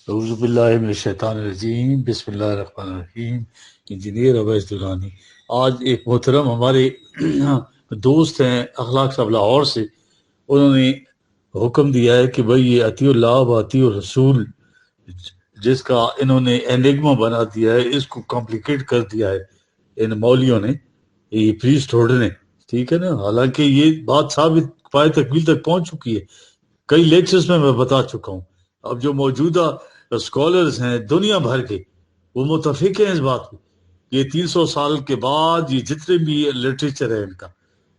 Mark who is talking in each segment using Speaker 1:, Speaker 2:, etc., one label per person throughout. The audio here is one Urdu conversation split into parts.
Speaker 1: اعوذ باللہ من الشیطان الرجیم، بسم اللہ الرحمن الرحیم۔ انجینئر اویس درانی، آج ایک محترم ہمارے دوست ہیں اخلاق صاحب لاہور سے، انہوں نے حکم دیا ہے کہ بھئی یہ اطیع اللہ و اطیع الرسول جس کا انہوں نے انیگما بنا دیا ہے، اس کو کمپلیکیٹ کر دیا ہے ان مولیوں نے، یہ پریسٹ ہوڈ نے، ٹھیک ہے نا۔ حالانکہ یہ بات ثابت پائے تکمیل تک پہنچ چکی ہے، کئی لیکچرز میں بتا چکا ہوں۔ اب جو موجودہ اسکالرز ہیں دنیا بھر کے، وہ متفق ہیں اس بات پہ کہ 300 سال کے بعد یہ جتنے بھی لٹریچر ہے ان کا،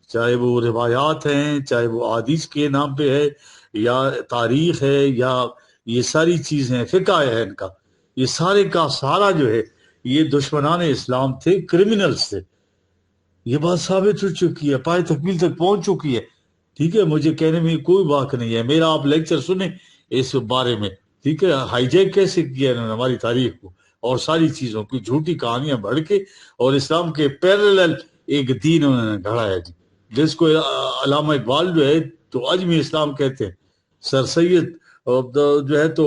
Speaker 1: چاہے وہ روایات ہیں، چاہے وہ احادیث کے نام پہ ہے، یا تاریخ ہے، یا یہ ساری چیزیں فقہ ہے ان کا، یہ سارے کا سارا جو ہے یہ دشمنان اسلام تھے، کرمنلز تھے۔ یہ بات ثابت ہو چکی ہے، پائے تکمیل تک پہنچ چکی ہے، ٹھیک ہے۔ مجھے کہنے میں کوئی بات نہیں ہے، میرا آپ لیکچر سنیں اس بارے میں، ٹھیک ہے۔ ہائی جیک کیسے کیا انہوں نے ہماری تاریخ کو اور ساری چیزوں کی جھوٹی کہانیاں بڑھ کے، اور اسلام کے پیرلل ایک دین انہوں نے گھڑا ہے، جس کو علامہ اقبال جو ہے تو عجمی اسلام کہتے ہیں، سر سید جو ہے تو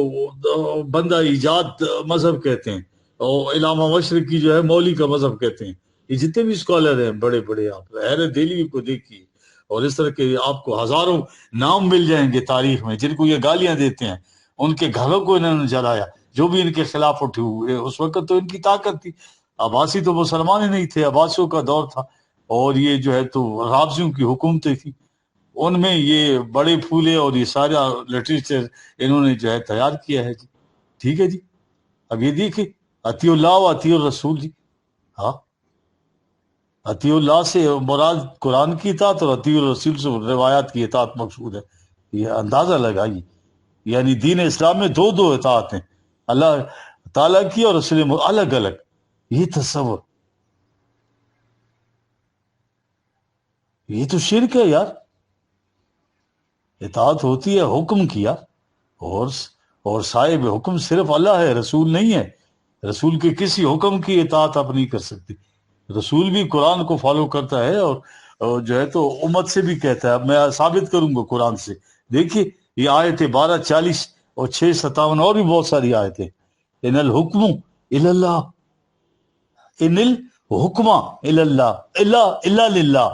Speaker 1: بندہ ایجاد مذہب کہتے ہیں، اور علامہ مشرقی جو ہے مولی کا مذہب کہتے ہیں۔ یہ جتنے بھی اسکالر ہیں بڑے بڑے، آپ حیرت دہلی کو دیکھیے، اور اس طرح کے آپ کو ہزاروں نام مل جائیں گے تاریخ میں جن کو یہ گالیاں دیتے ہیں، ان کے گھروں کو انہوں نے جلایا جو بھی ان کے خلاف اٹھے ہوئے۔ اس وقت تو ان کی طاقت تھی، عباسی تو مسلمان ہی نہیں تھے، عباسیوں کا دور تھا، اور یہ جو ہے تو رابضیوں کی حکومتیں تھی، ان میں یہ بڑے پھولے اور یہ سارا لٹریچر انہوں نے جو ہے تیار کیا ہے جی، ٹھیک ہے جی۔ اب یہ دیکھیں، اطیع اللہ و اطیع الرسول جی، ہاں، اطیع اللہ سے مراد قرآن کی اطاعت اور اطیع الرسول سے روایات کی اطاعت مقصود ہے۔ یہ اندازہ لگائیے، یعنی دین اسلام میں دو اطاعت ہیں، اللہ تعالیٰ کی اور رسول الگ الگ۔ یہ تصور، یہ تو شرک ہے یار۔ اطاعت ہوتی ہے حکم کیا، اور صاحب حکم صرف اللہ ہے، رسول نہیں ہے۔ رسول کے کسی حکم کی اطاعت آپ نہیں کر سکتے۔ رسول بھی قرآن کو فالو کرتا ہے، اور جو ہے تو امت سے بھی کہتا ہے۔ اب میں ثابت کروں گا قرآن سے، دیکھیے یہ آیت 12:40 اور 6:57 اور بھی بہت ساری آیتیں۔ ان الحکم الی اللہ، ان الحکم الی اللہ، الا للہ،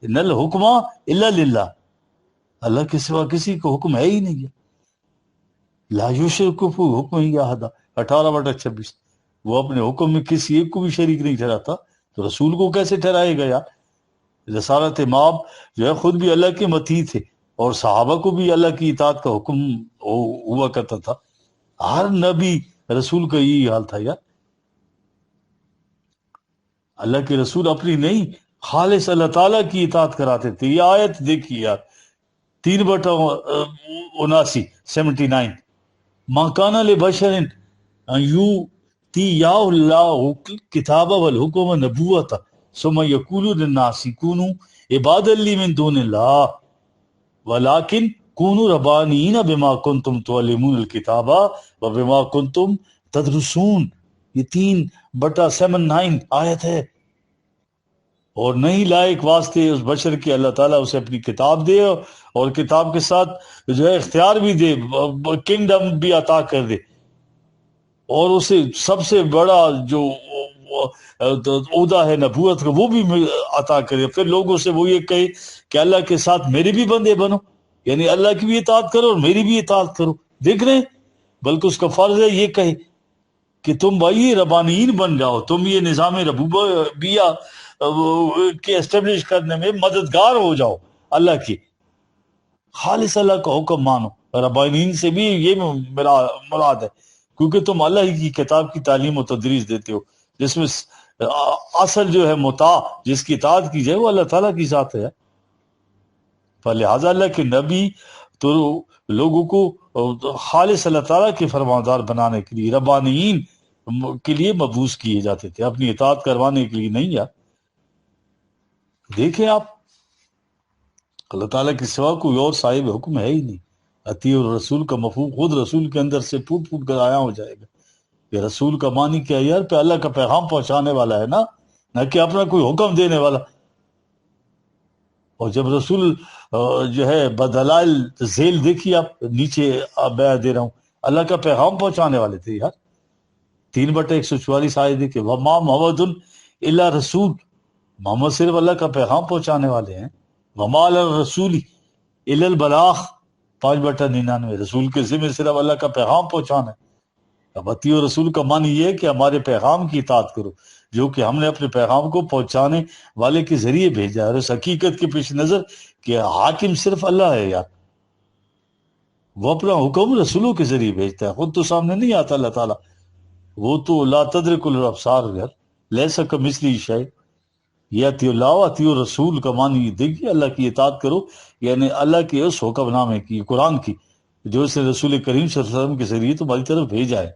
Speaker 1: ان الحکم الا للہ، اللہ کے سوا کسی کو حکم ہے ہی نہیں ہے۔ لا یشرک فی حکمہ احد، 18/26۔ وہ اپنے حکم میں کسی ایک کو بھی شریک نہیں ٹھہراتا، تو رسول کو کیسے ٹھہرائے گا یار؟ رسالت ماب جو ہے خود بھی اللہ کے مطیع تھے، اور صحابہ کو بھی اللہ کی اطاعت کا حکم ہوا کرتا تھا۔ ہر نبی رسول کا یہی حال تھا یار۔ اللہ کے رسول اپنی نہیں، خالص اللہ تعالیٰ کی اطاعت کراتے تھے۔ یہ آیت دیکھیے یار، 3/79، 79۔ ما کان لبشر ان یؤتیہ اللہ کتاب والحکم والنبوۃ ثم یقول للناس کونوا عبادا لی من دون اللہ ولکن کونوا ربانین بما کنتم تعلمون الکتاب وبما کنتم تدرسون۔ یہ 3/79 آیت ہے۔ اور نہیں لائق واسطے اس بشر کے اللہ تعالیٰ اسے اپنی کتاب دے، اور کتاب کے ساتھ جو ہے اختیار بھی دے، کنگڈم بھی عطا کر دے، اور اسے سب سے بڑا جو عہدہ ہے نبوت کا وہ بھی عطا کرے۔ پھر لوگوں سے وہ یہ کہے کہ اللہ کے ساتھ میرے بھی بندے بنو، یعنی اللہ کی بھی اطاعت کرو اور میری بھی اطاعت کرو۔ دیکھ رہے ہیں، بلکہ اس کا فرض ہے یہ کہے کہ تم بھائی ربانیین بن جاؤ، تم یہ نظام ربوبیہ کے اسٹیبلش کرنے میں مددگار ہو جاؤ، اللہ کی خالص اللہ کا حکم مانو۔ ربانیین سے بھی یہ مراد ہے، کیونکہ تم اللہ ہی کی کتاب کی تعلیم و تدریس دیتے ہو، جس میں اصل جو ہے مطاع، جس کی اطاعت کی جائے وہ اللہ تعالیٰ کی ذات ہے۔ فلہذا اللہ کے نبی تو لوگوں کو خالص اللہ تعالیٰ کے فرماندار بنانے کے لیے، ربانیین کے لیے مبعوث کیے جاتے تھے، اپنی اطاعت کروانے کے لیے نہیں یار۔ دیکھیں آپ، اللہ تعالیٰ کے سوا کوئی اور صاحب حکم ہے ہی نہیں۔ اطیع الرسول کا مفہوم خود رسول کے اندر سے پھوٹ پھوٹ کر آیا ہو جائے گا کہ رسول کا معنی کیا یار؟ پہ اللہ کا پیغام پہنچانے والا ہے نا، نہ کہ اپنا کوئی حکم دینے والا۔ اور جب رسول جو ہے بدلائل ذیل، دیکھیے آپ نیچے بیان دے رہا ہوں، اللہ کا پیغام پہنچانے والے تھے یار. 3/144 آیت دیکھیں وما محمد الا رسول، محمد صرف اللہ کا پیغام پہنچانے والے ہیں. وما علی الرسول الا البلاغ 5/99 رسول کے ذمہ صرف اللہ کا پیغام پہنچانا ہے. اب اطیع رسول کا معنی یہ ہے کہ ہمارے پیغام کی اطاعت کرو جو کہ ہم نے اپنے پیغام کو پہنچانے والے کے ذریعے بھیجا ہے، اور اس حقیقت کے پیش نظر کہ حاکم صرف اللہ ہے یار. وہ اپنا حکم رسولوں کے ذریعے بھیجتا ہے، خود تو سامنے نہیں آتا اللہ تعالیٰ. وہ تو لا تدرک الابصار یار، لیسا کمثلہ شیء. یہ اطیع اللہ و اطیع رسول کا معنی دیکھیے اللہ کی اطاعت کرو، یعنی اللہ کے اس حکم نامے کی، قرآن کی، جو اس نے رسول کریم صلی اللہ علیہ وسلم کے ذریعے تمہاری طرف بھیجا ہے.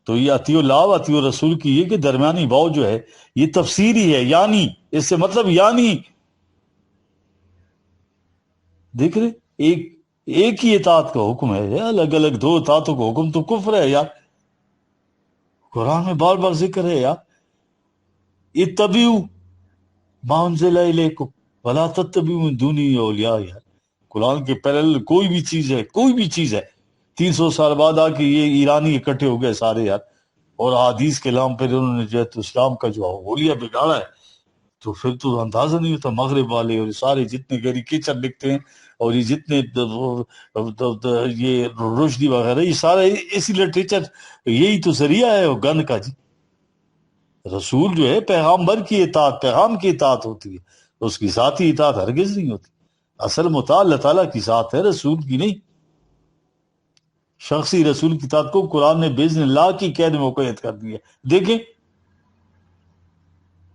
Speaker 1: تو یہ اطیع اللہ و اطیع رسول کی یہ کہ درمیانی واو جو ہے یہ تفسیری ہے، یعنی اس سے مطلب یعنی دیکھ رہے ایک ہی اطاعت کا حکم ہے، الگ الگ دو اطاعتوں کا حکم تو کفر ہے یار. قرآن میں بار بار ذکر ہے یار، اتبعوا ما انزل الیکم ولا تتبعوا من دونی اولیاء. یار قرآن کے پیرل کوئی بھی چیز ہے 300 سال بعد آ کے یہ ایرانی اکٹھے ہو گئے سارے یار، اور حدیث کے نام پہ انہوں نے جو ہے تو اسلام کا جو حولیہ بگاڑا ہے. تو پھر تو اندازہ نہیں ہوتا مغرب والے اور سارے جتنے گیری کیچر لکھتے ہیں اور یہ جتنے یہ رشدی وغیرہ یہ سارے اسی لٹریچر، یہی تو ذریعہ ہے وہ گند کا. جی رسول جو ہے پیغامبر کی اطاعت، پیغام کی اطاعت ہوتی ہے، اس کی ذاتی اطاعت ہرگز نہیں ہوتی. اصل مطاع اللہ تعالیٰ کی ذات ہے، رسول کی نہیں. شخصی رسول کی اطاعت کو قرآن نے باذن اللہ کی قید میں مقید کر دیا. دیکھیں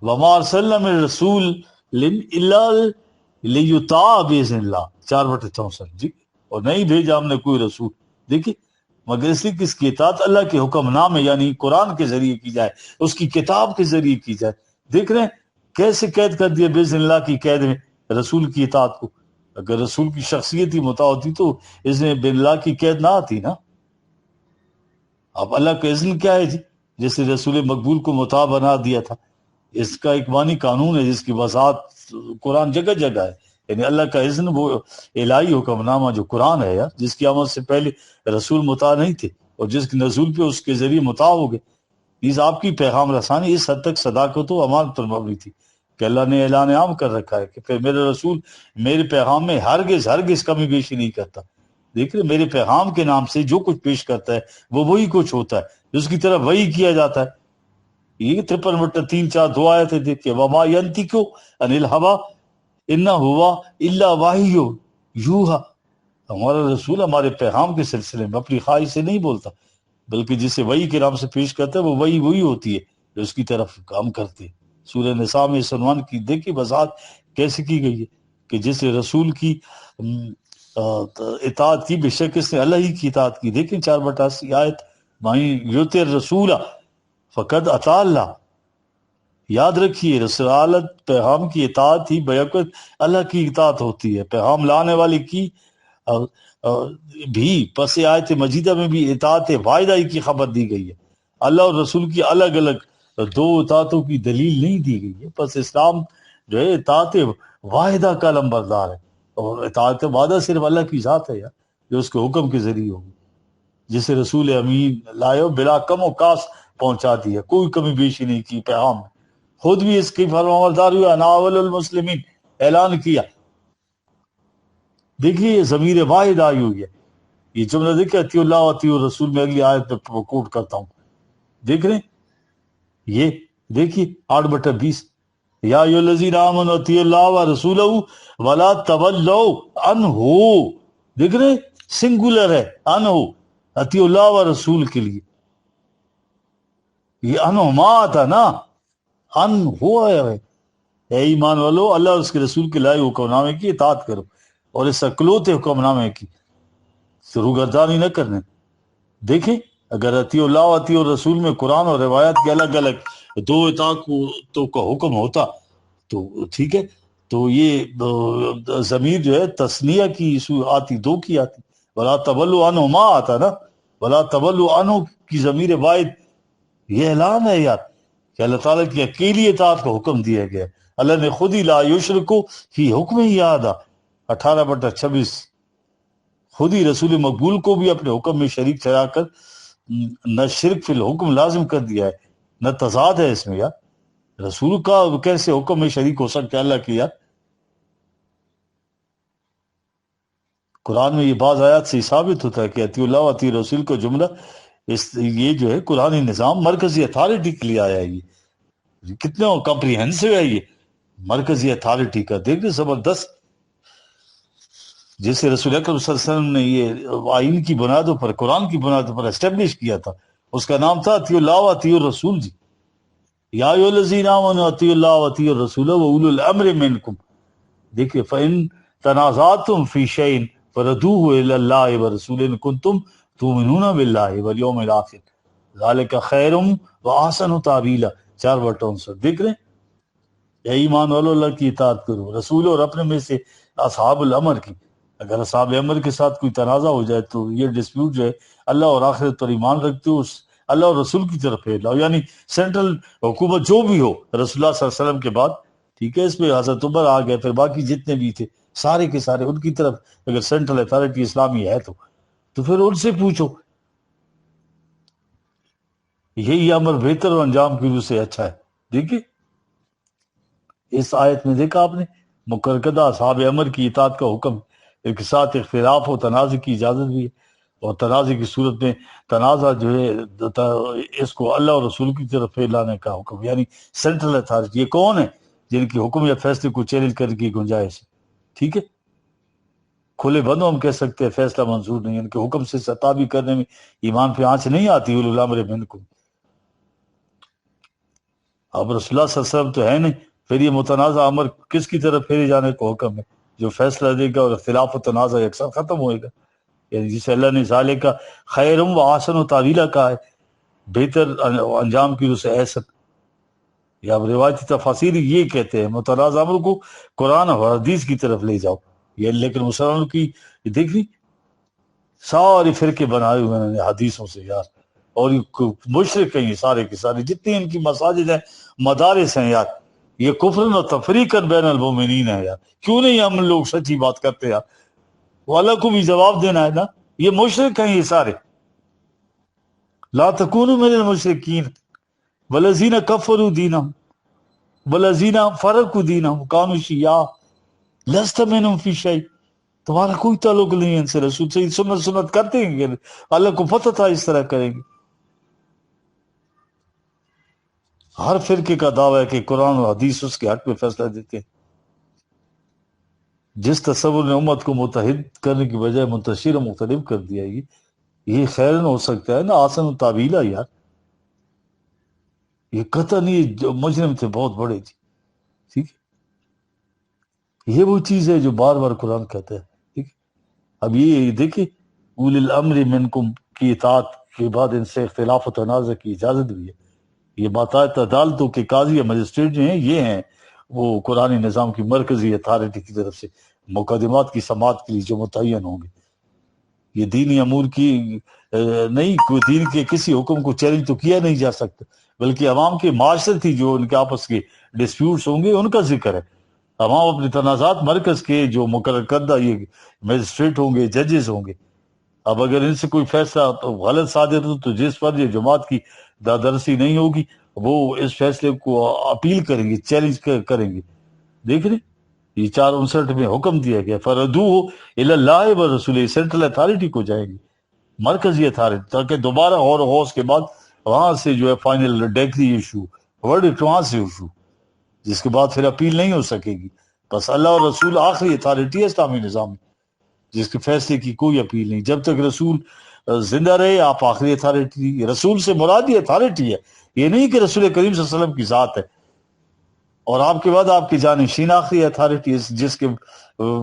Speaker 1: وما ارسلنا من رسول الا لیطاع باذن اللہ 4/64. جی اور نہیں بھیجا ہم نے کوئی رسول، دیکھیں مگر اس لیے کہ اس کی اطاعت اللہ کے حکم نامے یعنی قرآن کے ذریعے کی جائے، اس کی کتاب کے ذریعے کی جائے. دیکھ رہے ہیں کیسے قید کر دیا باذن اللہ کی قید میں رسول کی اطاعت کو. اگر رسول کی شخصیت ہی مطاع ہوتی تو اس میں بن اللہ کی قید نہ آتی نا. اب اللہ کا اذن کیا ہے جی، جیسے رسول مقبول کو مطاع بنا دیا تھا. اس کا ایک معنی قانون ہے جس کی وضاحت قرآن جگہ جگہ ہے. یعنی اللہ کا اذن وہ الہی حکم نامہ جو قرآن ہے یار، جس کی آمد سے پہلے رسول مطاع نہیں تھے اور جس کے نزول پہ اس کے ذریعے مطاع ہو گئے. اس آپ کی پیغام رسانی اس حد تک صداقت و امانت پر مبنی تھی کہ اللہ نے اعلان عام کر رکھا ہے کہ پھر میرے رسول میرے پیغام میں ہرگز کمی بیشی نہیں کرتا. دیکھ رہے میرے پیغام کے نام سے جو کچھ پیش کرتا ہے وہ وہی کچھ ہوتا ہے، جس کی طرف وہی کیا جاتا ہے. یہ 53-3-4 2 آیتیں دیکھیں وما ینطق عن الہویٰ ان ہوا الا وحی یوحیٰ. ہمارا رسول ہمارے پیغام کے سلسلے میں اپنی خواہش سے نہیں بولتا، بلکہ جسے وحی کے نام سے پیش کرتا ہے وہ وہی ہوتی ہے جو اس کی طرف کام کرتی ہے. سورہ نساء میں اس عنوان کی دیکھی وضاحت کیسے کی گئی ہے کہ جس رسول کی اطاعت کی بے شک اس نے اللہ ہی کی اطاعت کی. دیکھیں 4/80 آیت وہیں یطع الرسول فقد اطاع اللہ. یاد رکھیے رسالت پیغام کی اطاعت ہی بیقت اللہ کی اطاعت ہوتی ہے. پیغام لانے والے کی بھی پس آیت مجیدہ میں بھی اطاعت واحدہ ہی کی خبر دی گئی ہے. اللہ اور رسول کی الگ الگ 2 اطاعتوں کی دلیل نہیں دی گئی ہے. پس اسلام جو ہے اطاعت واحدہ کا لمبردار ہے، اور اطاعت واحدہ صرف اللہ کی ذات ہے جو اس کے حکم کے ذریعے ہوگی، جسے رسول امین لائے بلا کم و کاس پہنچا دیا، کوئی کمی بیشی نہیں کی پیغام میں. خود بھی اس کی فرمانبردار ہوا، انا اول المسلمین اعلان کیا. دیکھیے یہ ضمیر واحد آئی ہوئی ہے. یہ جملہ دیکھیں اطیع اللہ و اطیع الرسول میں اگلی آیت میں کوٹ کرتا ہوں. دیکھ رہے ہیں یہ دیکھیے 8/20 یا ایھا الذین آمنوا اطیعوا اللہ ورسولہ ولا تولوا عنہ. دیکھ رہے سنگولر ہے عنہ، اطیع اللہ و رسول کے لیے. یہ عنہما تھا نا، ان ہوا ہے. اے ایمان والو اللہ اور اس کے رسول کے لائے حکم نامے کی اطاعت کرو اور اس اکلوتے حکم نامے کی روگردانی نہ کرنے. دیکھیں اگر اطیع اللہ و اطیع الرسول میں قرآن اور روایات کے الگ الگ 2 اطاعتوں کا حکم ہوتا تو ٹھیک ہے، تو یہ ضمیر جو ہے تثنیہ کی آتی 2 کی آتی. ولا تولوا عنہما آتا نا، ولا تولوا عنہ کی ضمیر واحد. یہ اعلان ہے یار کہ اللہ تعالیٰ کی اکیلی اطاعت کا حکم دیا گیا. اللہ نے خود ہی لا یشرکو فی حکم ہی یادا 18/26 خود ہی رسول مقبول کو بھی اپنے حکم میں شریک ٹھہرا کر نہ شرک فی الحکم لازم کر دیا ہے، نہ تضاد ہے اس میں یار۔ رسول کا کیسے حکم میں شریک ہو سکتا ہے اللہ کی یار؟ قرآن میں یہ بعض آیات سے ثابت ہوتا ہے کہ اطیع اللہ و اطیع رسول کا جملہ یہ جو ہے قرآنی نظام مرکزی اتھارٹی کے لیے آیا ہے۔ یہ کتنا کمپریہنسو ہے یہ مرکزی اتھارٹی کا، دیکھیں زبردست۔ جیسے رسول اکرم صلی اللہ علیہ وسلم نے یہ آئین کی بنیادوں پر، قرآن کی بنیادوں پر اسٹیبلش کیا تھا، اس کا نام تھا اطیع اللہ و اطیع الرسول جی۔ یا ایھا الذین آمنوا اطیعوا اللہ و اطیعوا الرسول واولی الامر منکم۔ دیکھیے فإن تنازعتم فی شیء فردوہ الی اللہ ورسولہ ان کنتم تؤمنون باللہ والیوم الآخر ذلک خیر واحسن تاویلا۔ 4 بٹوں سے دیکھ رہے ہیں، یا ایمان والو اللہ کی اطاعت کرو، رسول اور اپنے میں سے اصحاب الامر کی۔ اگر اصحاب امر کے ساتھ کوئی تنازع ہو جائے تو یہ ڈسپیوٹ جو ہے اللہ اور آخرت پر ایمان رکھتے ہو، اس اللہ اور رسول کی طرف پھیر لاؤ، یعنی سینٹرل حکومت جو بھی ہو رسول اللہ صلی اللہ علیہ وسلم کے بعد، ٹھیک ہے، اس میں حضرت عمر آ گئے، پھر باقی جتنے بھی تھے سارے کے سارے ان کی طرف، اگر سینٹرل اتھارٹی اسلامی ہے تو پھر ان سے پوچھو، یہی امر بہتر اور انجام کی روح سے اچھا ہے۔ دیکھیے اس آیت میں دیکھا آپ نے، مقرکدہ اصحاب امر کی اطاعت کا حکم، ایک ساتھ اختلاف و تنازع کی اجازت بھی ہے، اور تنازع کی صورت میں تنازع جو ہے اس کو اللہ اور رسول کی طرف پھیلانے کا حکم، یعنی سینٹرل اتھارٹی۔ یہ کون ہے جن کی حکم یا فیصلے کو چیلنج کرنے کی گنجائش ہے؟ ٹھیک ہے، کھلے بندوں ہم کہہ سکتے ہیں فیصلہ منظور نہیں، ان کے حکم سے ستابی کرنے میں ایمان پہ آنچ نہیں آتی، اولو الامر منکم۔ اب رسول اللہ صلی اللہ علیہ وسلم تو ہے نہیں، پھر یہ متنازع امر کس کی طرف پھیرے جانے کو حکم ہے؟ جو فیصلہ دے گا اور اختلاف و تنازع یکسر ختم ہوئے گا، یعنی جسے اللہ نے ذالک کا خیرم و آسن و تعویلہ کہا ہے، بہتر انجام کی روح سے احسن، یا روایتی تفاسیر یہ کہتے ہیں متنازع امر کو قرآن اور حدیث کی طرف لے جاؤ۔ یہ لیکن مسلمانوں کی دیکھ لی سارے فرقے بنائے ہوئے ہیں حدیثوں سے یار، اور یہ مشرک ہیں، یہ سارے کے سارے جتنی ان کی مساجد ہیں، مدارس ہیں یار، یہ کفر و تفریقا بین المؤمنین ہے یار۔ کیوں نہیں ہم لوگ سچی بات کرتے یار؟ وہ اللہ کو بھی جواب دینا ہے نا، یہ مشرک ہیں یہ سارے۔ لا تکونوا من المشرکین والذین کفروا دینہم والذین فرقوا دینہم کانوا شیعا لست منہم فی شیء۔ تمہارا کوئی تعلق نہیں ہے ان سے، رسول سے سنت کرتے ہیں، اللہ کو پتہ تھا اس طرح کریں گے۔ ہر فرقے کا دعویٰ ہے کہ قرآن اور حدیث اس کے حق میں فیصلہ دیتے ہیں۔ جس تصور نے امت کو متحد کرنے کی بجائے منتشر و مختلف کر دیا، یہ خیرن ہو سکتا ہے نا، آسن و تعویلہ یار، یہ قطع نہیں، جو مجرم تھے بہت بڑے جی، ٹھیک ہے، یہ وہ چیز ہے جو بار بار قرآن کہتا ہے، ٹھیک ہے۔ اب یہ دیکھیں اولی الامر منکم کی اطاعت کے بعد ان سے اختلاف و تنازع کی اجازت بھی ہے۔ یہ باقاعدہ عدالتوں کے قاضی یا مجسٹریٹ جو ہیں یہ ہیں وہ قرآنی نظام کی مرکزی اتھارٹی کی طرف سے مقدمات کی سماعت کے لیے جو متعین ہوں گے۔ یہ دینی امور کی نہیں، کوئی دین کے کسی حکم کو چیلنج تو کیا نہیں جا سکتا، بلکہ عوام کے معاشرتی جو ان کے آپس کے ڈسپیوٹس ہوں گے ان کا ذکر ہے۔ عوام اپنے تنازعات مرکز کے جو مقرر کردہ یہ مجسٹریٹ ہوں گے، ججز ہوں گے، اب اگر ان سے کوئی فیصلہ غلط صادر ہو تو جس پر یہ جماعت کی دادرسی نہیں ہوگی وہ اس فیصلے کو اپیل کریں گے، چیلنج کریں گے۔ دیکھ رہے یہ 459 میں حکم دیا گیا فردوہ الی اللہ ورسولہ، سینٹرل اتھارٹی کو جائیں گے، مرکزی اتھارٹی، تاکہ دوبارہ غور و خوض کے بعد وہاں سے جو ہے فائنل ڈیکری ایشو، ورڈکٹ وہاں سے ایشو، جس کے بعد پھر اپیل نہیں ہو سکے گی۔ بس اللہ اور رسول آخری اتھارٹی ہے اسلامی نظام میں، جس کے فیصلے کی کوئی اپیل نہیں۔ جب تک رسول زندہ رہے آپ آخری اتھارٹی، رسول سے مراد یہ اتھارٹی ہے، یہ نہیں کہ رسول کریم صلی اللہ علیہ وسلم کی ذات ہے، اور آپ کے بعد آپ کی جانشین آخری اتھارٹی ہے جس کے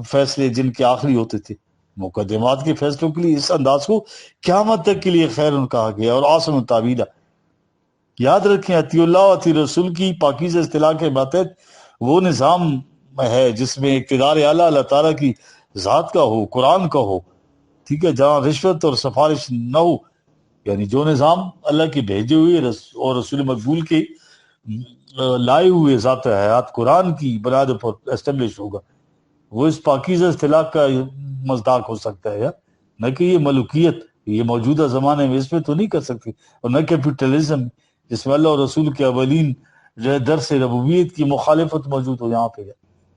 Speaker 1: فیصلے جن کے آخری ہوتے تھے۔ مقدمات کے فیصلوں کے لیے اس انداز کو قیامت تک کے لیے خیرن کہا گیا اور آسن تعویلہ۔ یاد رکھیں اطیع اللہ و اطیع رسول کی پاکیزہ اصطلاح کے ماتحت وہ نظام ہے جس میں اقتدار اعلیٰ اللہ تعالیٰ کی ذات کا ہو، قرآن کا ہو، ٹھیک ہے، جہاں رشوت اور سفارش نہ ہو، یعنی جو نظام اللہ کے بھیجے ہوئے اور رسول مقبول کے لائے ہوئے ذات حیات قرآن کی بنیاد پر اسٹیبلش ہوگا، وہ اس پاکیزہ اصطلاح کا مصداق ہو سکتا ہے۔ نہ کہ یہ ملوکیت یہ موجودہ زمانے میں اس پہ تو نہیں کر سکتے، اور نہ کیپٹلزم جس میں اللہ اور رسول کے اولین جو ہے درس ربوبیت کی مخالفت موجود ہو، یہاں پہ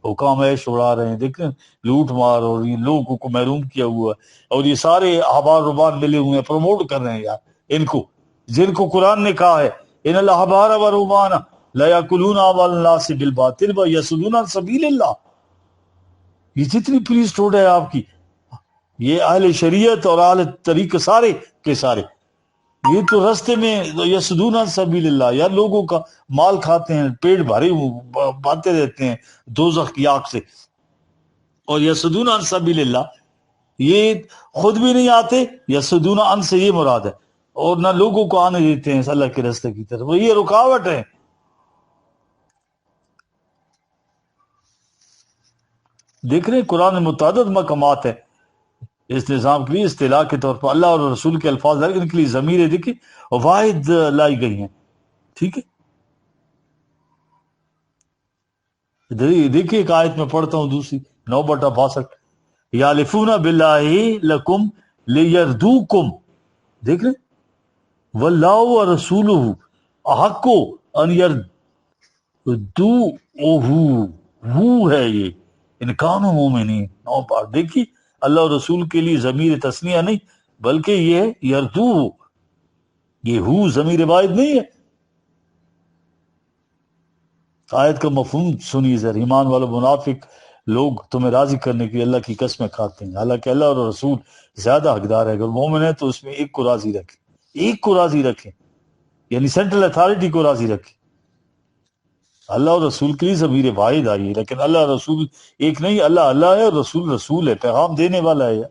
Speaker 1: حکام عیش اڑا رہے ہیں، دیکھ رہے ہیں لوٹ مار، اور یہ لوگوں کو محروم کیا ہوا ہے، اور یہ سارے احبار ربان ملے ہوئے ہیں پروموٹ کر رہے ہیں یار ان کو، جن کو قرآن نے کہا ہے ان الاحبار وربان لا یاکلون اموال الناس بالباطل ویصدون عن سبیل اللہ. یہ جتنی پولیس روڈ ہے آپ کی، یہ اہل شریعت اور اہل طریقہ سارے کے سارے یہ تو رستے میں یصدون عن سبیل اللہ، یا لوگوں کا مال کھاتے ہیں، پیٹ بھرے باتے رہتے ہیں دوزخ کی آگ سے. اور یصدون عن سبیل اللہ یہ خود بھی نہیں آتے، یصدون عن سے یہ مراد ہے، اور نہ لوگوں کو آنے دیتے ہیں اللہ کے رستے کی طرف، یہ رکاوٹ ہے. دیکھ رہے ہیں قرآن میں متعدد مقامات ہیں اس نظام کے لیے اصطلاح کے طور پر اللہ اور رسول کے الفاظ ان کے لیے ضمیر دیکھیں واحد لائی گئی ہیں. ٹھیک ہے، دیکھیے ایک آیت میں پڑھتا ہوں دوسری 9/62 یالفون باللہ لکم لیردوکم، دیکھ رہے واللہ ورسولہ احق ان یردوہ، وہ ہے یہ ان کانوا مومنین. 9 بار دیکھیے اللہ اور رسول کے لیے ضمیر تثنیہ نہیں بلکہ یہ ہے یردوہ، یہ ہو ضمیر واحد نہیں ہے. آیت کا مفہوم سنیے ذرا، ایمان والو منافق لوگ تمہیں راضی کرنے کے لیے اللہ کی قسمیں کھاتے ہیں، حالانکہ اللہ اور رسول زیادہ حقدار ہے. اگر مومن ہے تو اس میں ایک کو راضی رکھیں، ایک کو راضی رکھیں، یعنی سینٹرل اتھارٹی کو راضی رکھیں. اللہ اور رسول کے لیے ضمیر واحد آئی ہے، لیکن اللہ اور رسول ایک نہیں، اللہ اللہ ہے اور رسول رسول ہے، پیغام دینے والا ہے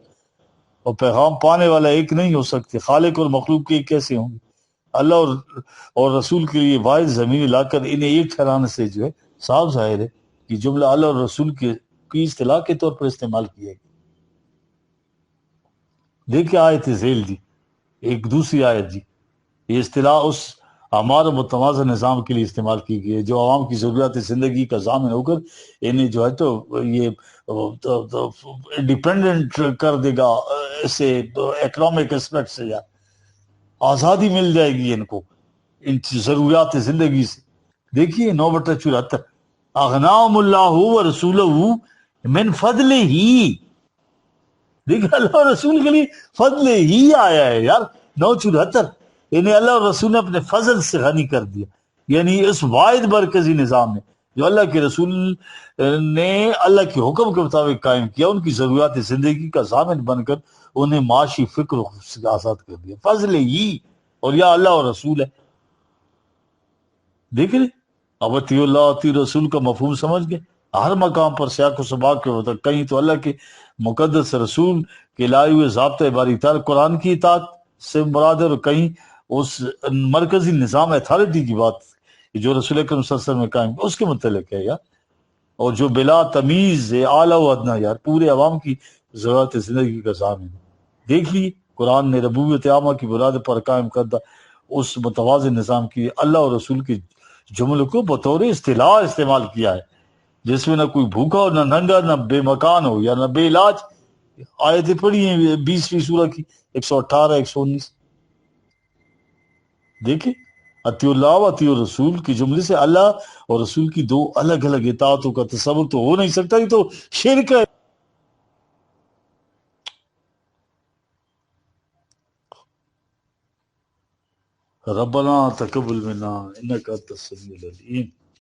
Speaker 1: اور پیغام پانے والا ایک نہیں ہو سکتے. خالق اور مخلوق کے ایک کیسے ہوں گے؟ اللہ اور رسول کے لیے واحد ضمیر لا کر انہیں ایک ٹھہرانے سے جو ہے صاف ظاہر ہے کہ جملہ اللہ اور رسول کی اصطلاح کے طور پر استعمال کیا گیا. دیکھیں آیت ذیل جی، ایک دوسری آیت جی، یہ اصطلاح اس اعمار و متوازن نظام کے لیے استعمال کی گئی ہے جو عوام کی ضروریات زندگی کا ضامن ہو کر انہیں جو ہے تو یہ ڈیپینڈنٹ کر دے گا اسے اکنامک اسپیکٹ سے، یا آزادی مل جائے گی ان کو ان ضروریات زندگی سے. دیکھیے 9/74 اغناہم اللہ و رسولہ من فضل ہی، دیکھیں اللہ اور رسول کے لیے فضل ہی آیا ہے یار. 9/74 انہیں اللہ اور رسول نے اپنے فضل سے غنی کر دیا، یعنی اس واحد مرکزی نظام میں جو اللہ کے رسول نے اللہ کے حکم کے مطابق قائم کیا، ان کی ضروریات زندگی کا ضامن بن کر انہیں معاشی فکر سے آزاد کر دیا. فضل ہی، اور یا اللہ اور رسول ہے. دیکھ لیں اب اطیع اللہ اطیع رسول کا مفہوم سمجھ گئے. ہر مقام پر سیاق و سباق کے ہوتا، کہیں تو اللہ کے مقدس رسول کے لائے ہوئے ضابطۂ باری تعالیٰ قرآن کی اطاعت سے مراد ہے، اور کہیں اس مرکزی نظام اتھارٹی کی بات جو رسول اکرم صلی اللہ علیہ وسلم میں قائم اس کے متعلق ہے یار، اور جو بلا تمیز اعلیٰ و ادنا یار پورے عوام کی ضرورت زندگی کا ضامن ہے. دیکھ لیے قرآن نے ربوبیت عامہ کی بنیاد پر قائم کردہ اس متوازن نظام کی اللہ اور رسول کے جملوں کو بطور اصطلاح استعمال کیا ہے، جس میں نہ کوئی بھوکا ہو، نہ ننگا، نہ بے مکان ہو، یا نہ بے علاج. آیتیں پڑھی ہیں 20ویں سورہ کی 118 119. دیکھیں اطیع اللہ و اطیع رسول کی جملے سے اللہ اور رسول کی دو الگ الگ اطاعتوں کا تصور تو ہو نہیں سکتا، یہ تو شرک ہے. ربنا تقبل منا انک انت السمیع العلیم.